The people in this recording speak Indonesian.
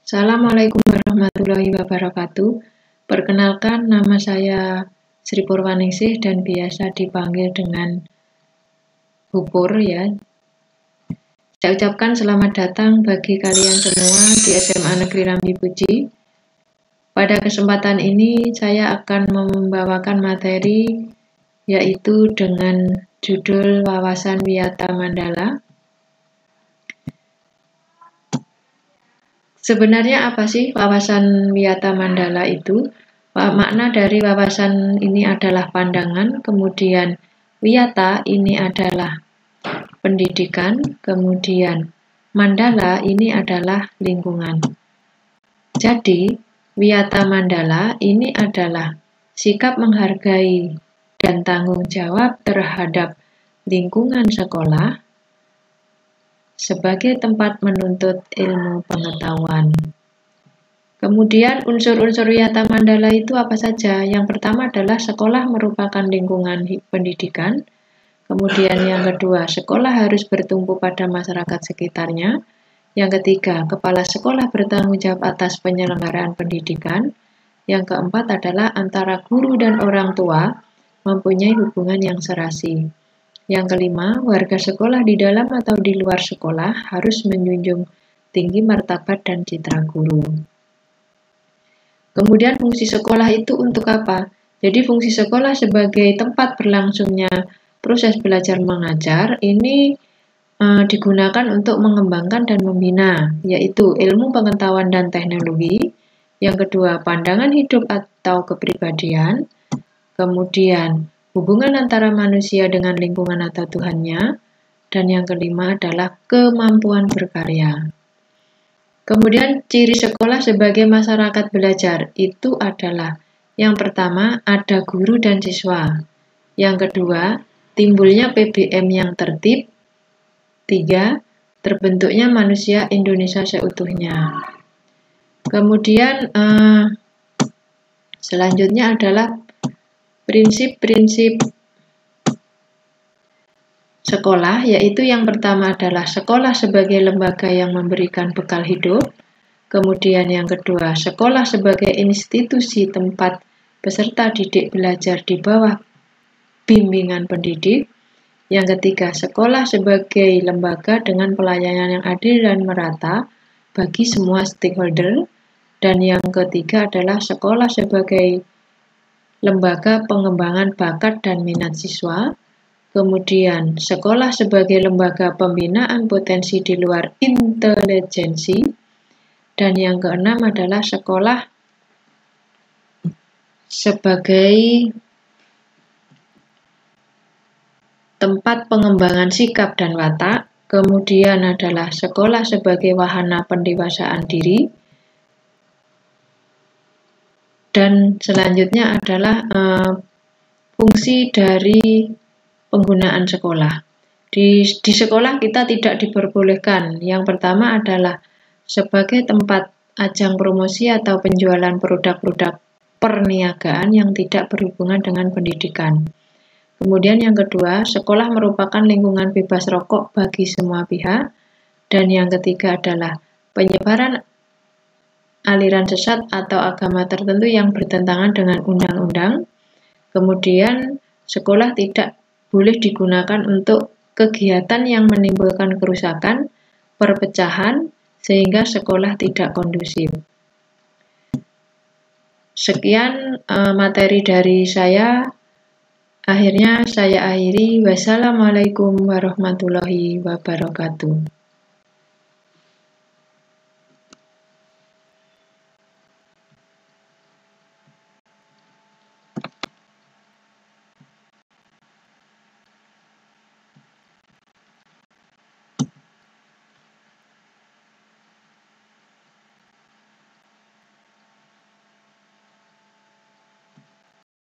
Assalamualaikum warahmatullahi wabarakatuh. Perkenalkan, nama saya Sri Purwaningsih dan biasa dipanggil dengan Bu Pur ya. Saya ucapkan selamat datang bagi kalian semua di SMA Negeri Rambi Puji. Pada kesempatan ini saya akan membawakan materi yaitu dengan judul Wawasan Wiyata Mandala. Sebenarnya apa sih wawasan Wiyata Mandala itu? Makna dari wawasan ini adalah pandangan, kemudian Wiyata ini adalah pendidikan, kemudian Mandala ini adalah lingkungan. Jadi, Wiyata Mandala ini adalah sikap menghargai dan tanggung jawab terhadap lingkungan sekolah sebagai tempat menuntut ilmu pengetahuan. Kemudian unsur-unsur Wiyata Mandala itu apa saja? Yang pertama adalah sekolah merupakan lingkungan pendidikan. Kemudian yang kedua, sekolah harus bertumpu pada masyarakat sekitarnya. Yang ketiga, kepala sekolah bertanggung jawab atas penyelenggaraan pendidikan. Yang keempat adalah antara guru dan orang tua mempunyai hubungan yang serasi. Yang kelima, warga sekolah di dalam atau di luar sekolah harus menjunjung tinggi martabat dan citra guru. Kemudian fungsi sekolah itu untuk apa? Jadi fungsi sekolah sebagai tempat berlangsungnya proses belajar mengajar ini digunakan untuk mengembangkan dan membina, yaitu ilmu pengetahuan dan teknologi. Yang kedua, pandangan hidup atau kepribadian. Kemudian, hubungan antara manusia dengan lingkungan atau Tuhannya. Dan yang kelima adalah kemampuan berkarya. Kemudian, ciri sekolah sebagai masyarakat belajar itu adalah yang pertama, ada guru dan siswa. Yang kedua, timbulnya PBM yang tertib. 3. Terbentuknya manusia Indonesia seutuhnya. Kemudian selanjutnya adalah prinsip-prinsip sekolah, yaitu yang pertama adalah sekolah sebagai lembaga yang memberikan bekal hidup. Kemudian yang kedua, sekolah sebagai institusi tempat peserta didik belajar di bawah bimbingan pendidik. Yang ketiga, sekolah sebagai lembaga dengan pelayanan yang adil dan merata bagi semua stakeholder. Dan yang ketiga adalah sekolah sebagai lembaga pengembangan bakat dan minat siswa. Kemudian, sekolah sebagai lembaga pembinaan potensi di luar intelijensi. Dan yang keenam adalah sekolah sebagai tempat pengembangan sikap dan watak. Kemudian adalah sekolah sebagai wahana pendewasaan diri. Dan selanjutnya adalah fungsi dari penggunaan sekolah. Di sekolah kita tidak diperbolehkan. Yang pertama adalah sebagai tempat ajang promosi atau penjualan produk-produk perniagaan yang tidak berhubungan dengan pendidikan. Kemudian yang kedua, sekolah merupakan lingkungan bebas rokok bagi semua pihak. Dan yang ketiga adalah penyebaran aliran sesat atau agama tertentu yang bertentangan dengan undang-undang. Kemudian sekolah tidak boleh digunakan untuk kegiatan yang menimbulkan kerusakan, perpecahan, sehingga sekolah tidak kondusif. Sekian materi dari saya. Akhirnya saya akhiri. Wassalamualaikum warahmatullahi wabarakatuh.